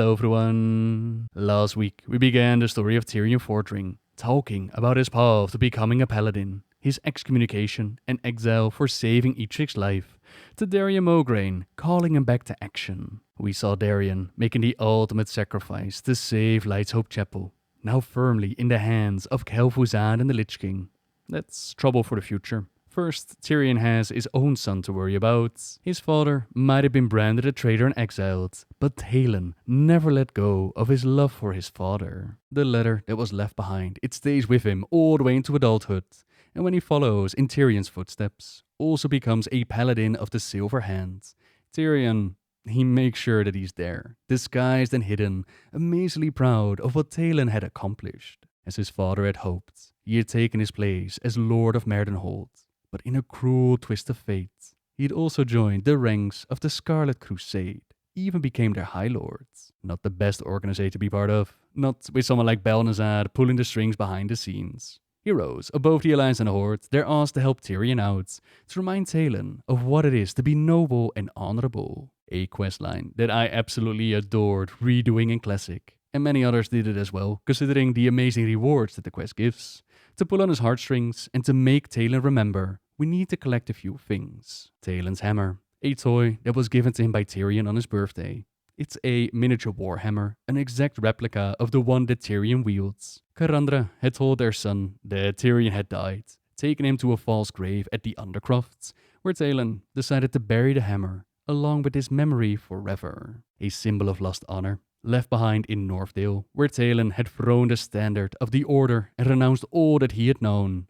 Hello everyone! Last week we began the story of Tirion Fordring, talking about his path to becoming a paladin, his excommunication and exile for saving Eitrigg's life, to Tirion Fordring calling him back to action. We saw Tirion making the ultimate sacrifice to save Light's Hope Chapel, now firmly in the hands of Kel'thuzad and the Lich King. That's trouble for the future. First, Tirion has his own son to worry about. His father might have been branded a traitor and exiled, but Taelan never let go of his love for his father. The letter that was left behind, it stays with him all the way into adulthood, and when he follows in Tyrion's footsteps, also becomes a paladin of the Silver Hand. Tirion, he makes sure that he's there, disguised and hidden, amazingly proud of what Taelan had accomplished. As his father had hoped, he had taken his place as Lord of Merdenhold. But in a cruel twist of fate, he had also joined the ranks of the Scarlet Crusade, even became their High Lord. Not the best organization to be part of, not with someone like Balnazar pulling the strings behind the scenes. Heroes above the Alliance and the Horde, they're asked to help Tirion out, to remind Taelan of what it is to be noble and honorable. A questline that I absolutely adored redoing in Classic, and many others did it as well, considering the amazing rewards that the quest gives. To pull on his heartstrings and to make Taelan remember, we need to collect a few things. Taelan's hammer, a toy that was given to him by Tirion on his birthday. It's a miniature warhammer, an exact replica of the one that Tirion wields. Karandra had told their son that Tirion had died, taking him to a false grave at the Undercrofts, where Taelan decided to bury the hammer, along with his memory forever. A symbol of lost honor, left behind in Northdale, where Taelan had thrown the standard of the Order and renounced all that he had known.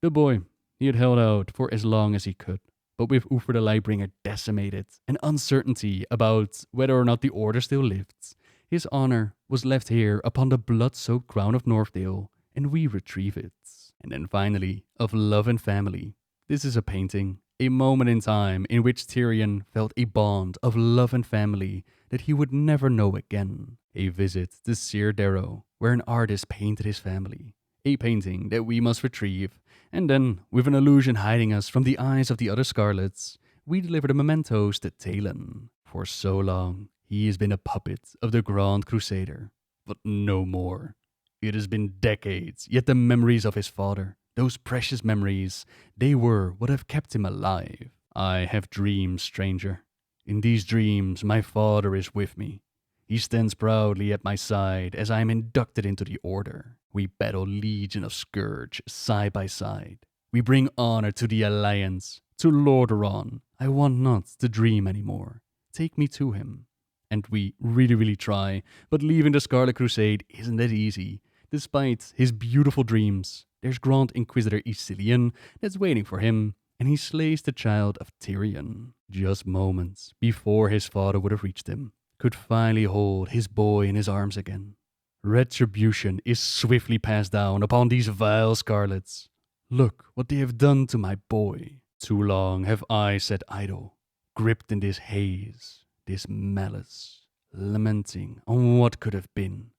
The boy, he had held out for as long as he could, but with Uther the Lightbringer decimated and uncertainty about whether or not the Order still lived, his honor was left here upon the blood-soaked crown of Northdale, and we retrieve it. And then finally, of love and family. This is a painting, a moment in time in which Tirion felt a bond of love and family that he would never know again. A visit to Sir Darrow, where an artist painted his family. A painting that we must retrieve, and then, with an illusion hiding us from the eyes of the other Scarlets, we deliver the mementos to Taelan. For so long, he has been a puppet of the Grand Crusader, but no more. It has been decades, yet the memories of his father, those precious memories, they were what have kept him alive. I have dreams, stranger. In these dreams, my father is with me. He stands proudly at my side as I am inducted into the Order. We battle Legion of Scourge side by side. We bring honor to the Alliance, to Lordaeron. I want not to dream anymore. Take me to him. And we really try, but leaving the Scarlet Crusade isn't that easy. Despite his beautiful dreams, there's Grand Inquisitor Icilian that's waiting for him, and he slays the child of Tirion. Just moments before his father would have reached him, could finally hold his boy in his arms again. Retribution is swiftly passed down upon these vile Scarlets. Look what they have done to my boy. Too long have I sat idle, gripped in this haze, this malice, lamenting on what could have been,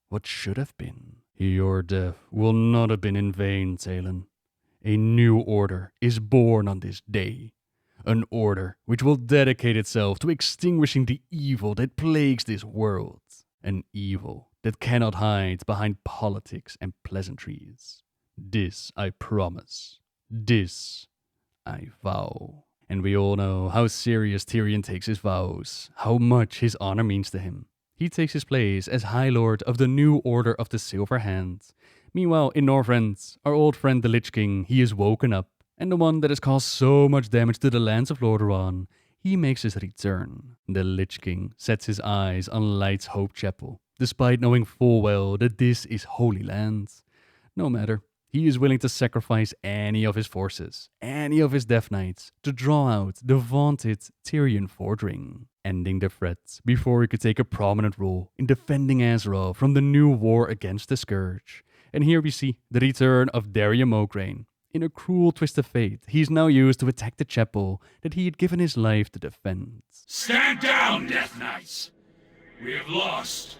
what should have been. Your death will not have been in vain, Taelan. A new order is born on this day. An order which will dedicate itself to extinguishing the evil that plagues this world. An evil that cannot hide behind politics and pleasantries. This I promise. This I vow. And we all know how serious Tirion takes his vows, how much his honor means to him. He takes his place as High Lord of the new Order of the Silver Hand. Meanwhile, in Northrend, our old friend the Lich King, he is woken up, and the one that has caused so much damage to the lands of Lordaeron, he makes his return. The Lich King sets his eyes on Light's Hope Chapel, despite knowing full well that this is Holy Land. No matter, he is willing to sacrifice any of his forces, any of his Death Knights, to draw out the vaunted Tirion Fordring, ending the threat before he could take a prominent role in defending Azeroth from the new war against the Scourge. And here we see the return of Tirion Fordring. In a cruel twist of fate, he is now used to attack the chapel that he had given his life to defend. Stand down, Death Knights! We have lost.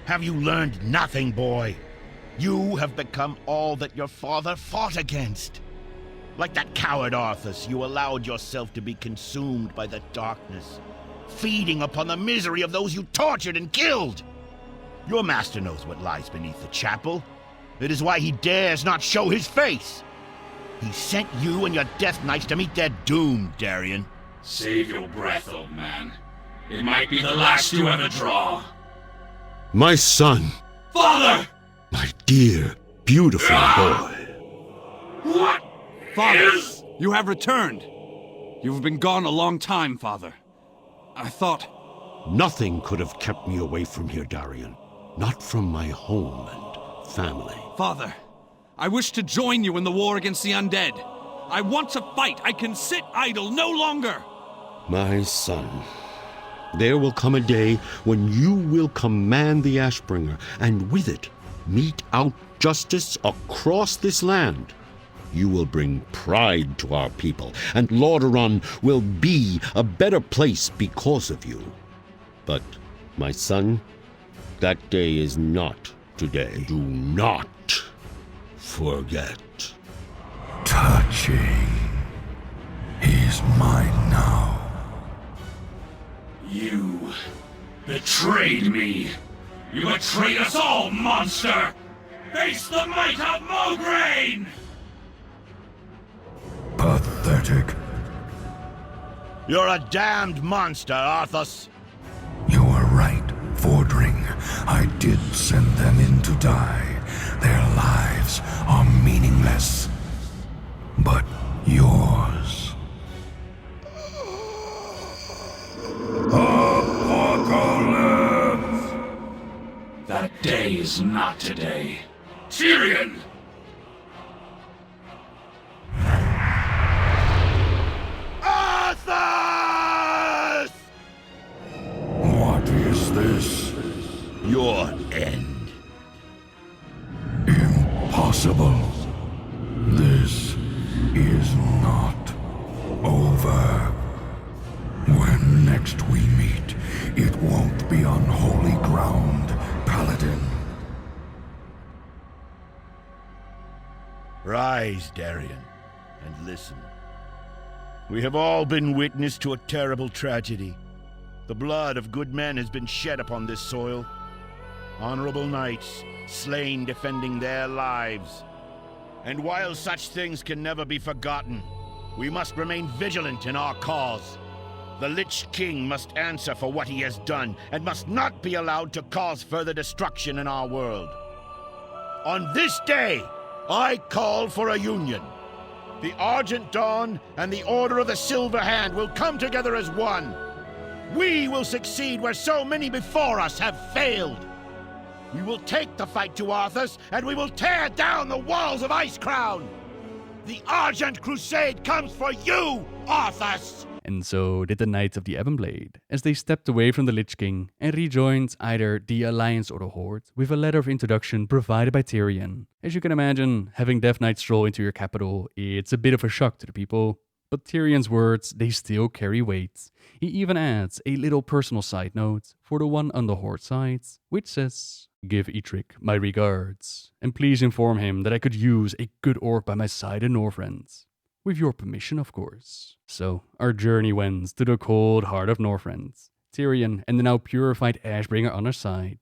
Have you learned nothing, boy? You have become all that your father fought against. Like that coward Arthas, you allowed yourself to be consumed by the darkness, feeding upon the misery of those you tortured and killed. Your master knows what lies beneath the chapel. It is why he dares not show his face. He sent you and your Death Knights to meet their doom, Tirion. Save your breath, old man. It might be the last you ever draw. My son! Father! My dear, beautiful boy. What? Father, you have returned. You've been gone a long time, Father. I thought... Nothing could have kept me away from here, Tirion. Not from my home and family. Father, I wish to join you in the war against the undead. I want to fight. I can sit idle no longer. My son, there will come a day when you will command the Ashbringer, and with it, mete out justice across this land. You will bring pride to our people, and Lordaeron will be a better place because of you. But, my son, that day is not today. Do not forget. Touching. He's mine now. You betrayed me. You betrayed us all, monster! Face the might of Mograine! Pathetic. You're a damned monster, Arthas. You were right, Fordring. I did send them in to die. Their lives are meaningless. But yours... Apocalypse! That day is not today. Tirion! Arthas! What is this? Your end. Impossible. This is not over. When next we meet, it won't be on holy ground, Paladin. Rise, Tirion, and listen. We have all been witness to a terrible tragedy. The blood of good men has been shed upon this soil. Honorable knights, slain defending their lives. And while such things can never be forgotten, we must remain vigilant in our cause. The Lich King must answer for what he has done, and must not be allowed to cause further destruction in our world. On this day, I call for a union. The Argent Dawn and the Order of the Silver Hand will come together as one. We will succeed where so many before us have failed. We will take the fight to Arthas, and we will tear down the walls of Icecrown. The Argent Crusade comes for you, Arthas! And so did the Knights of the Ebonblade, as they stepped away from the Lich King and rejoined either the Alliance or the Horde with a letter of introduction provided by Tirion. As you can imagine, having Death Knights stroll into your capital, it's a bit of a shock to the people. But Tyrion's words, they still carry weight. He even adds a little personal side note for the one on the Horde side, which says, "Give Eitrigg my regards, and please inform him that I could use a good orc by my side in Northrend. With your permission, of course." So, our journey went to the cold heart of Northrend. Tirion and the now purified Ashbringer on our side.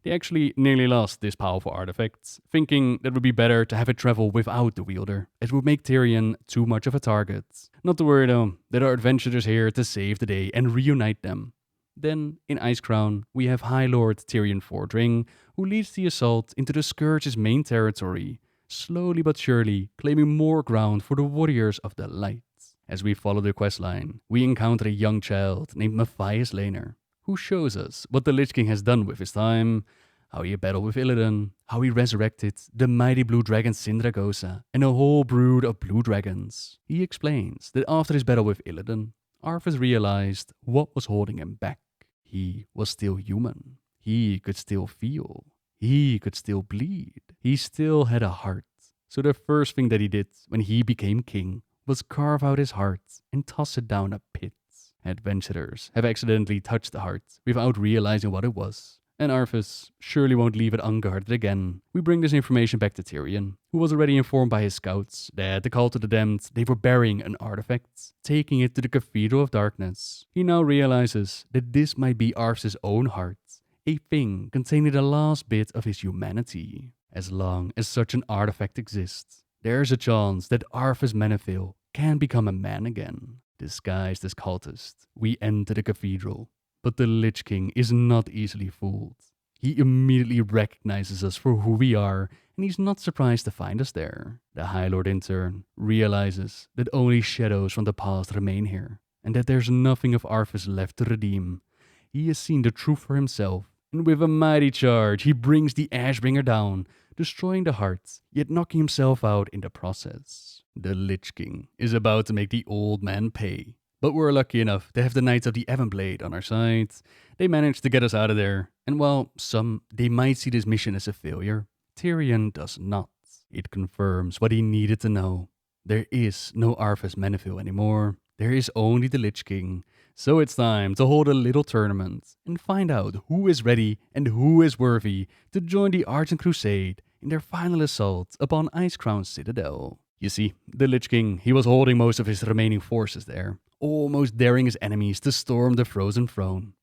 They actually nearly lost this powerful artifact, thinking that it would be better to have it travel without the wielder. It would make Tirion too much of a target. Not to worry though, that our adventurers here to save the day and reunite them. Then, in Icecrown, we have High Lord Tirion Fordring, who leads the assault into the Scourge's main territory, slowly but surely claiming more ground for the Warriors of the Light. As we follow the questline, we encounter a young child named Matthias Lehner, who shows us what the Lich King has done with his time, how he battled with Illidan, how he resurrected the mighty blue dragon Sindragosa and a whole brood of blue dragons. He explains that after his battle with Illidan, Arthas realized what was holding him back. He was still human. He could still feel. He could still bleed. He still had a heart. So the first thing that he did when he became king was carve out his heart and toss it down a pit. Adventurers have accidentally touched the heart without realizing what it was. And Arthas surely won't leave it unguarded again. We bring this information back to Tirion, who was already informed by his scouts that the Cult of the Damned, they were burying an artifact, taking it to the Cathedral of Darkness. He now realizes that this might be Arthas' own heart, a thing containing the last bit of his humanity. As long as such an artifact exists, there's a chance that Arthas Menethil can become a man again. Disguised as cultist, we enter the cathedral. But the Lich King is not easily fooled. He immediately recognizes us for who we are, and he's not surprised to find us there. The High Lord in turn realizes that only shadows from the past remain here, and that there's nothing of Arthas left to redeem. He has seen the truth for himself, and with a mighty charge he brings the Ashbringer down, destroying the heart, yet knocking himself out in the process. The Lich King is about to make the old man pay. But we're lucky enough to have the Knights of the Everblade on our side. They managed to get us out of there, and while they might see this mission as a failure, Tirion does not. It confirms what he needed to know. There is no Arthas Menethil anymore. There is only the Lich King. So it's time to hold a little tournament and find out who is ready and who is worthy to join the Argent Crusade in their final assault upon Icecrown Citadel. You see, the Lich King, he was holding most of his remaining forces there, almost daring his enemies to storm the Frozen Throne.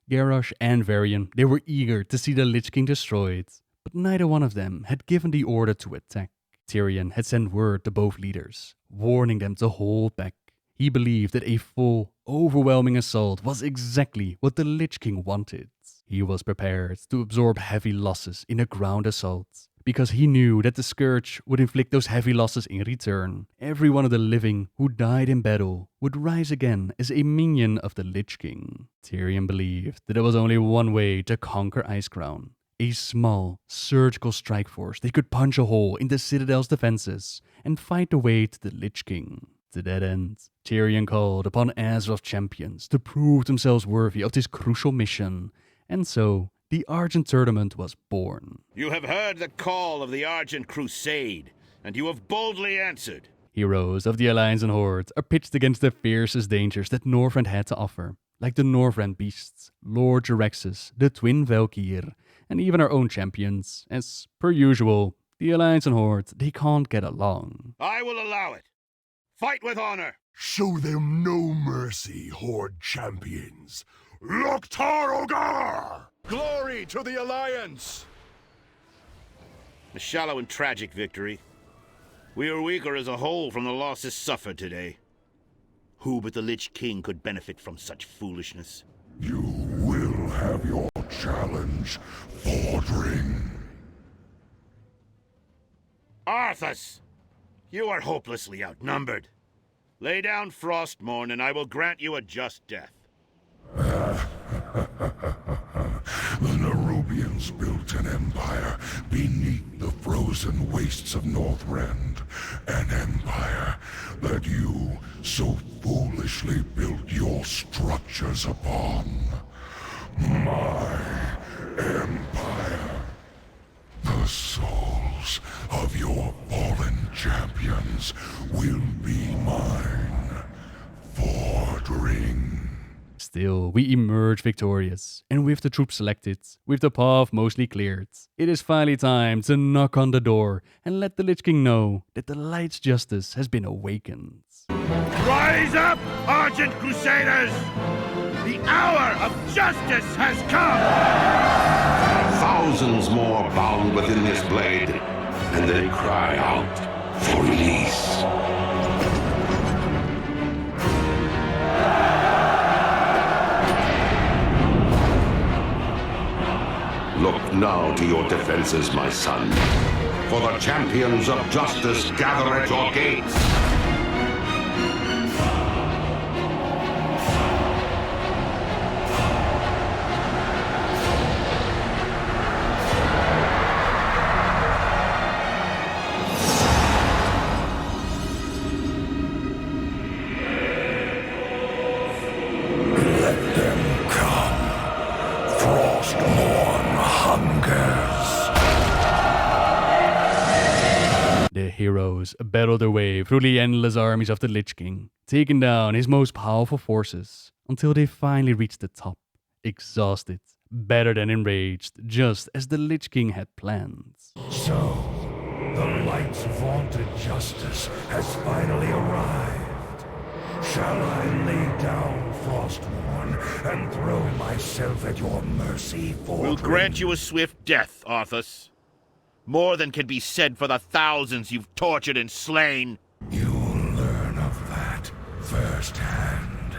Garrosh and Varian, they were eager to see the Lich King destroyed, but neither one of them had given the order to attack. Tirion had sent word to both leaders, warning them to hold back. He believed that a full, overwhelming assault was exactly what the Lich King wanted. He was prepared to absorb heavy losses in a ground assault, because he knew that the Scourge would inflict those heavy losses in return. Every one of the living who died in battle would rise again as a minion of the Lich King. Tirion believed that there was only one way to conquer Icecrown. A small, surgical strike force that could punch a hole in the Citadel's defenses and fight the way to the Lich King. To that end, Tirion called upon Azeroth champions to prove themselves worthy of this crucial mission, and so the Argent Tournament was born. You have heard the call of the Argent Crusade, and you have boldly answered. Heroes of the Alliance and Horde are pitched against the fiercest dangers that Northrend had to offer, like the Northrend Beasts, Lord Jaraxxus, the Twin Valkyr, and even our own champions. As per usual, the Alliance and Horde, they can't get along. I will allow it. Fight with honor. Show them no mercy, Horde champions. Loktar Ogar! Glory to the Alliance! A shallow and tragic victory. We are weaker as a whole from the losses suffered today. Who but the Lich King could benefit from such foolishness? You will have your challenge, Fordring. Arthas! You are hopelessly outnumbered. Lay down Frostmourne and I will grant you a just death. The Nerubians built an empire beneath the frozen wastes of Northrend. An empire that you so foolishly built your structures upon. My empire. The souls of your fallen champions will be mine. Fordring. Still, we emerge victorious, and with the troops selected, with the path mostly cleared, it is finally time to knock on the door and let the Lich King know that the Light's justice has been awakened. Rise up, Argent Crusaders! The hour of justice has come! Thousands more bound within this blade, and they cry out for release. Look now to your defenses, my son, for the champions of justice gather at your gates. The heroes battle their way through the endless armies of the Lich King, taking down his most powerful forces, until they finally reach the top. Exhausted, better than enraged, just as the Lich King had planned. So, the light's vaunted justice has finally arrived. Shall I lay down Frostmourne and throw myself at your mercy, Fordring? We'll grant you a swift death, Arthas. More than can be said for the thousands you've tortured and slain. You'll learn of that firsthand.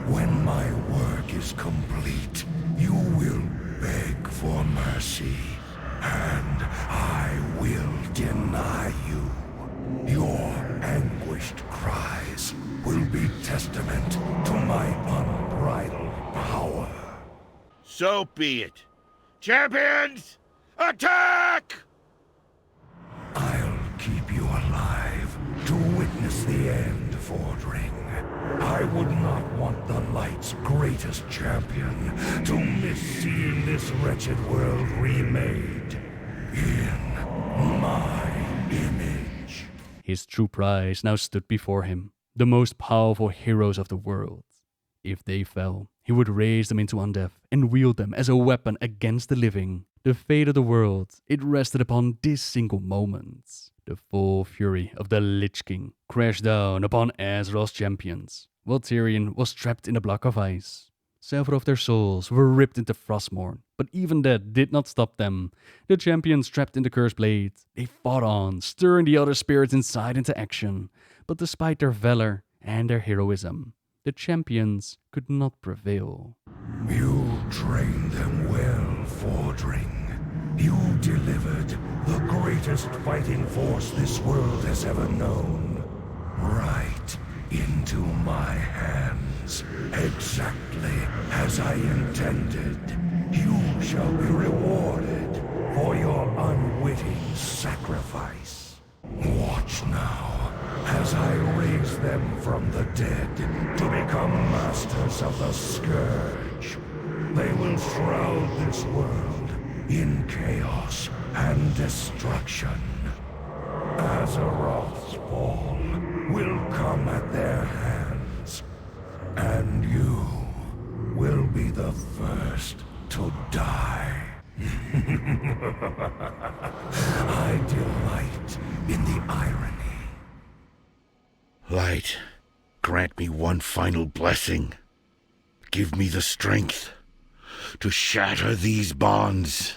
When my work is complete, you will beg for mercy, and I will deny you. Your anguished cries will be testament to my unbridled power. So be it. Champions, attack! I'll keep you alive to witness the end, Fordring. I would not want the Light's greatest champion to miss seeing this wretched world remade in my image. His true prize now stood before him, the most powerful heroes of the world. If they fell, he would raise them into undeath and wield them as a weapon against the living. The fate of the world, it rested upon this single moment. The full fury of the Lich King crashed down upon Azeroth's champions, while Tirion was trapped in a block of ice. Several of their souls were ripped into Frostmourne, but even that did not stop them. The champions trapped in the Cursed Blade, they fought on, stirring the other spirits inside into action. But despite their valor and their heroism, the champions could not prevail. You trained them well, Fordring. You delivered the greatest fighting force this world has ever known, right into my hands, exactly as I intended. You shall be rewarded for your unwitting sacrifice. Watch now, as I raise them from the dead to become masters of the Scourge. They will shroud this world in chaos and destruction. Azeroth's fall will come at their hands, and you will be the first to die. I delight in the irony. Light, grant me one final blessing. Give me the strength to shatter these bonds.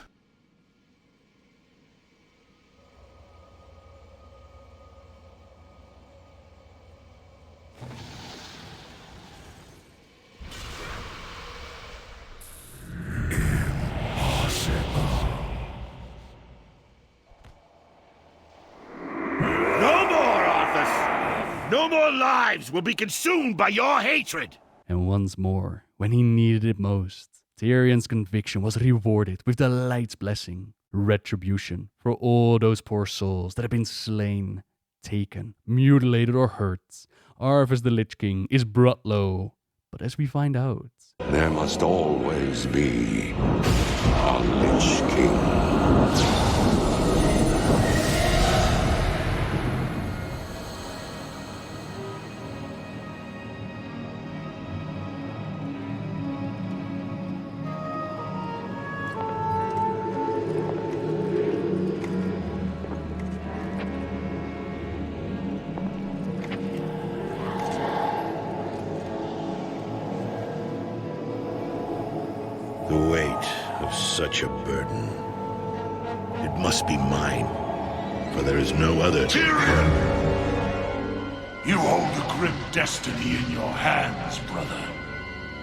No more, Arthas! No more lives will be consumed by your hatred! And once more, when he needed it most, Tyrion's conviction was rewarded with the Light's blessing, retribution for all those poor souls that had been slain, taken, mutilated, or hurt. Arthas the Lich King is brought low, but as we find out, There must always be a Lich King. The weight of such a burden. It must be mine, for there is no other. Tirion! You hold a grim destiny in your hands, brother.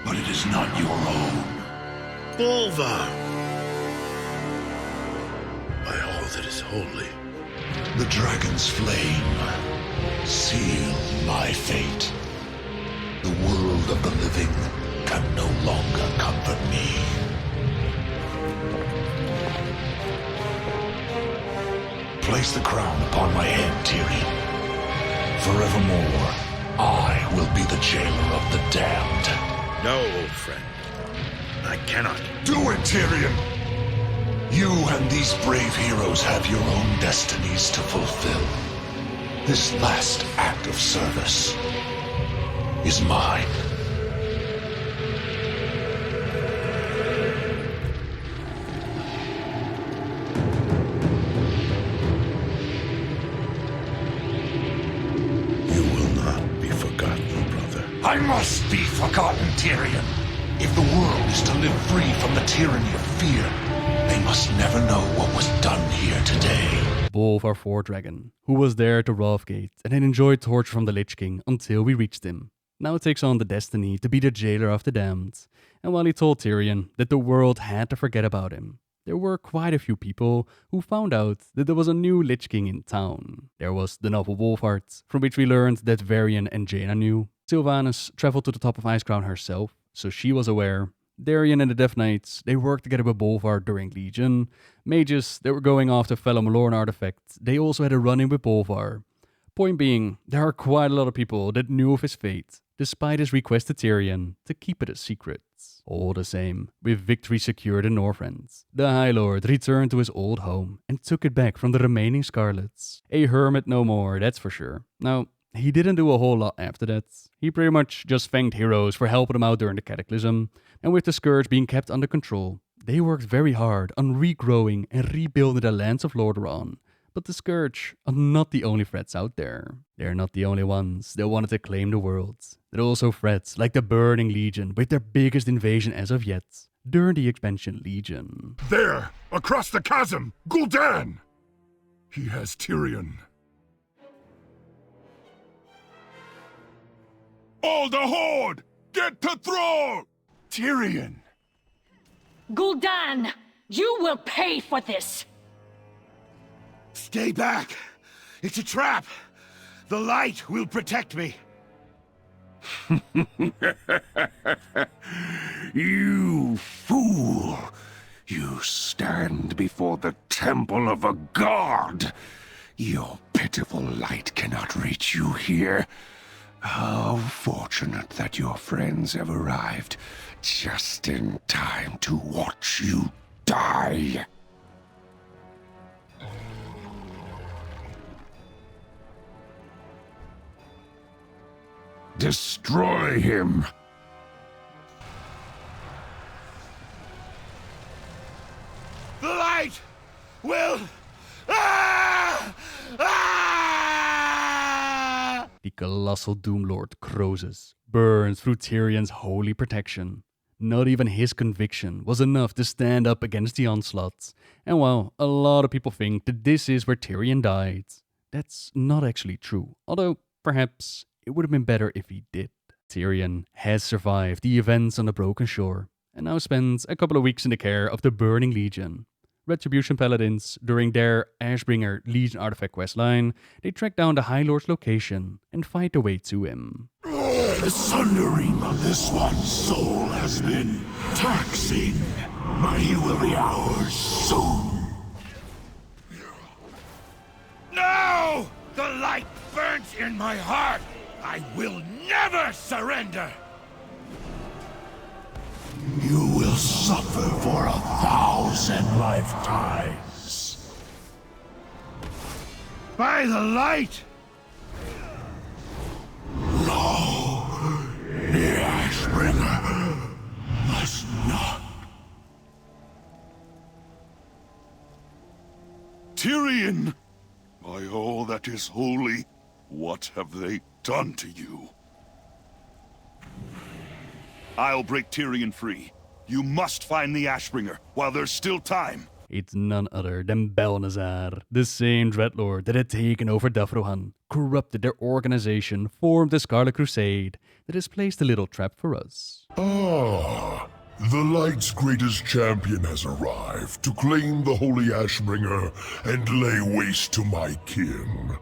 But it is not your own. Bolvar! By all that is holy. The dragon's flame. Seal my fate. The world of the living can no longer comfort me. Place the crown upon my head, Tyrion. Forevermore, I will be the jailer of the damned. No, old friend. I cannot. Do it, Tyrion! You and these brave heroes have your own destinies to fulfill. This last act of service is mine. must be forgotten, Tirion. If the world is to live free from the tyranny of fear, they must never know what was done here today. Bolvar Fordring, who was there to Roughgate and had enjoyed torture from the Lich King until we reached him, now takes on the destiny to be the jailer of the damned. And while he told Tirion that the world had to forget about him, there were quite a few people who found out that there was a new Lich King in town. There was the noble Wolfheart, from which we learned that Varian and Jaina knew. Sylvanas traveled to the top of Icecrown herself, so she was aware. Darian and the Death Knights, they worked together with Bolvar during Legion. Mages that were going after fellow Malorn artifacts, they also had a run-in with Bolvar. Point being, there are quite a lot of people that knew of his fate, despite his request to Tirion to keep it a secret. All the same, with victory secured in Northrend, the High Lord returned to his old home and took it back from the remaining Scarlets. A hermit no more, that's for sure. Now, he didn't do a whole lot after that. He pretty much just thanked heroes for helping him out during the Cataclysm, and with the Scourge being kept under control, they worked very hard on regrowing and rebuilding the lands of Lordaeron. But the Scourge are not the only threats out there. They're not the only ones that wanted to claim the world. There are also threats like the Burning Legion with their biggest invasion as of yet, during the expansion Legion. There, across the chasm, Gul'dan! He has Tirion. All the Horde! Get to throne! Tirion! Gul'dan! You will pay for this! Stay back! It's a trap! The light will protect me! You fool! You stand before the temple of a god! Your pitiful light cannot reach you here. How fortunate that your friends have arrived just in time to watch you die. Destroy him! The light will... Ah! Ah! The colossal Doomlord Croesus burns through Tyrion's holy protection. Not even his conviction was enough to stand up against the onslaught. And while a lot of people think that this is where Tirion died, that's not actually true. Although, perhaps, it would have been better if he did. Tirion has survived the events on the Broken Shore, and now spends a couple of weeks in the care of the Burning Legion. Retribution Paladins, during their Ashbringer Legion artifact questline, they track down the High Lord's location and fight their way to him. The sundering of this one's soul has been taxing, but he will be ours soon. No! The light burns in my heart! I will never surrender! You will suffer for 1,000 lifetimes. By the light! No, the Ashbringer must not. Tirion! By all that is holy, what have they done to you? I'll break Tirion free. You must find the Ashbringer while there's still time. It's none other than Balnazar, the same Dreadlord that had taken over Davrohan, corrupted their organization, formed the Scarlet Crusade, that has placed a little trap for us. Ah, the Light's greatest champion has arrived to claim the Holy Ashbringer and lay waste to my kin.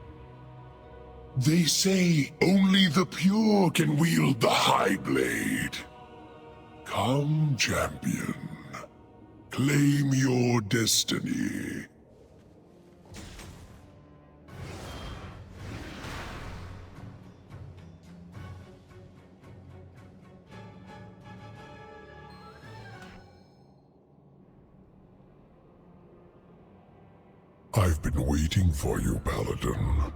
They say only the pure can wield the High Blade. Come, champion. Claim your destiny. I've been waiting for you, Paladin.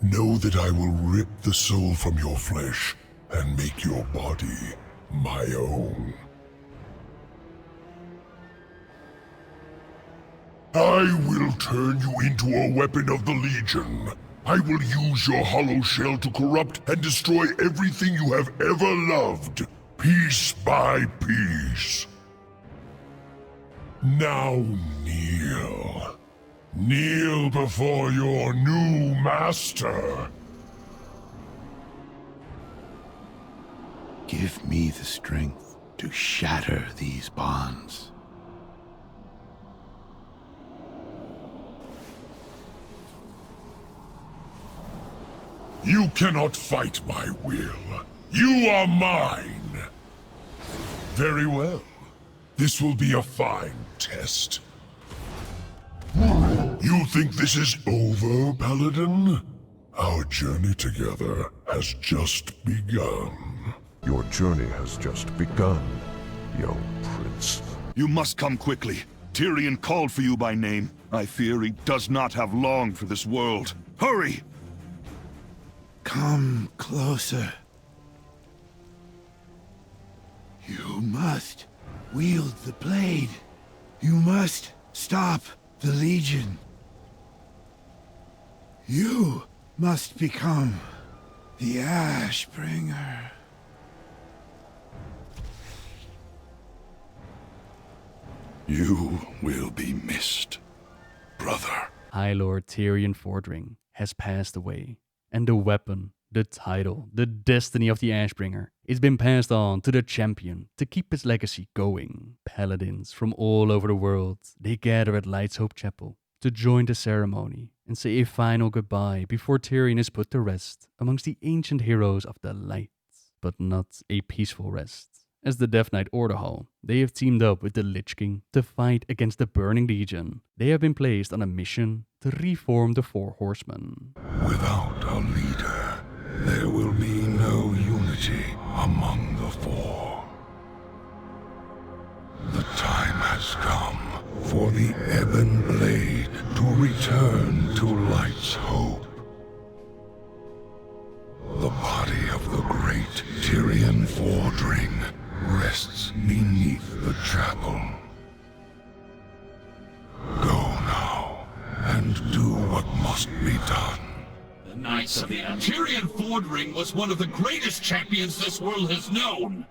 Know that I will rip the soul from your flesh and make your body my own. I will turn you into a weapon of the Legion, I will use your hollow shell to corrupt and destroy everything you have ever loved, piece by piece. Now kneel. Kneel before your new master. Give me the strength to shatter these bonds. You cannot fight my will. You are mine. Very well. This will be a fine test. You think this is over, Paladin? Our journey together has just begun. Your journey has just begun, young prince. You must come quickly. Tirion called for you by name. I fear he does not have long for this world. Hurry! Come closer. You must wield the blade. You must stop the Legion. You must become the Ashbringer. You will be missed, brother. High Lord Tirion Fordring has passed away, and the weapon, the title, the destiny of the Ashbringer is been passed on to the champion to keep his legacy going. Paladins from all over the world, they gather at Light's Hope Chapel to join the ceremony and say a final goodbye before Tirion is put to rest amongst the ancient heroes of the light. But not a peaceful rest. As the Death Knight Order Hall, they have teamed up with the Lich King to fight against the Burning Legion. They have been placed on a mission to reform the Four Horsemen. Without a leader, there will be no unity among the four. The time has come for the Ebon Blade to return to Light's Hope. The body of the great Tirion Fordring rests beneath the chapel. Go now, and do what must be done. The Knights of the Tirion Fordring was one of the greatest champions this world has known.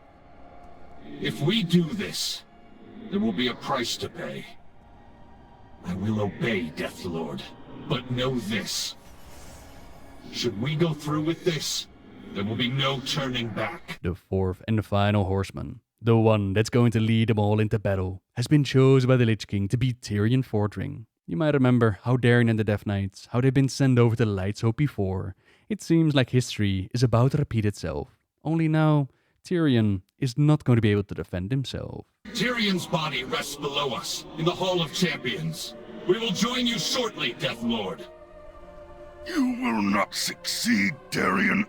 If we do this, there will be a price to pay. I will obey, Death Lord, but know this. Should we go through with this, there will be no turning back. The fourth and final horseman, the one that's going to lead them all into battle, has been chosen by the Lich King to be Tirion Fordring. You might remember how Darien and the Death Knights, how they've been sent over to Light's Hope before. It seems like history is about to repeat itself. Only now, Tirion is not going to be able to defend himself. Tyrion's body rests below us, in the Hall of Champions. We will join you shortly, Death Lord. You will not succeed, Tirion.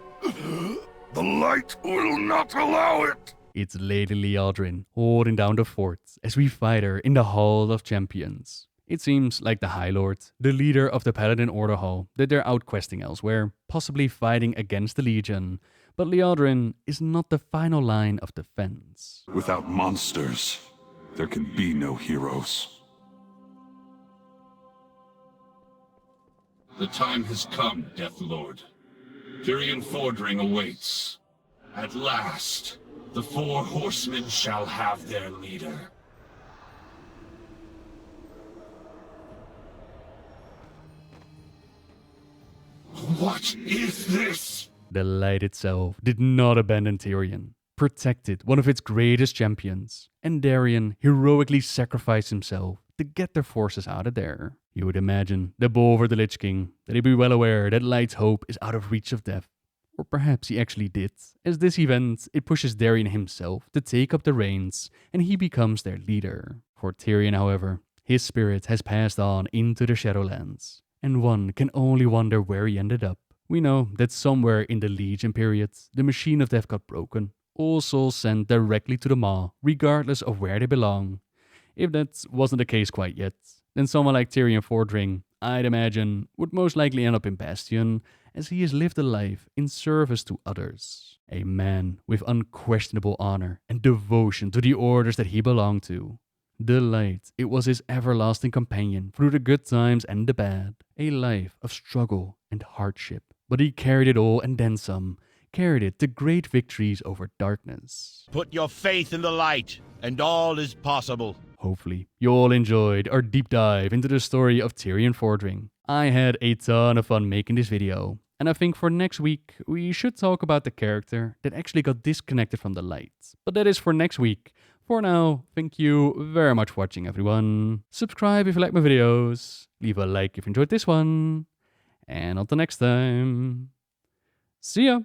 The light will not allow it. It's Lady Liadrin holding down the fort as we fight her in the Hall of Champions. It seems like the High Lord, the leader of the Paladin Order Hall, that they're out questing elsewhere, possibly fighting against the Legion, but Liadrin is not the final line of defense. Without monsters, there can be no heroes. The time has come, Death Lord. Tirion Fordring awaits. At last, the Four Horsemen shall have their leader. What is this? The light itself did not abandon Tirion, protected one of its greatest champions, and Darien heroically sacrificed himself to get their forces out of there. You would imagine that Bolvar the Lich King, that he'd be well aware that Light's Hope is out of reach of death. Or perhaps he actually did, as this event, it pushes Darien himself to take up the reins, and he becomes their leader. For Tirion, however, his spirit has passed on into the Shadowlands, and one can only wonder where he ended up. We know that somewhere in the Legion period, the Machine of Death got broken, all souls sent directly to the Maw, regardless of where they belong. If that wasn't the case quite yet, then someone like Tirion Fordring, I'd imagine, would most likely end up in Bastion, as he has lived a life in service to others. A man with unquestionable honor and devotion to the orders that he belonged to. The light, it was his everlasting companion through the good times and the bad. A life of struggle and hardship. But he carried it all and then some. Carried it to great victories over darkness. Put your faith in the light, and all is possible. Hopefully, you all enjoyed our deep dive into the story of Tirion Fordring. I had a ton of fun making this video, and I think for next week, we should talk about the character that actually got disconnected from the light. But that is for next week. For now, thank you very much for watching, everyone. Subscribe if you like my videos, leave a like if you enjoyed this one, and until next time, see ya!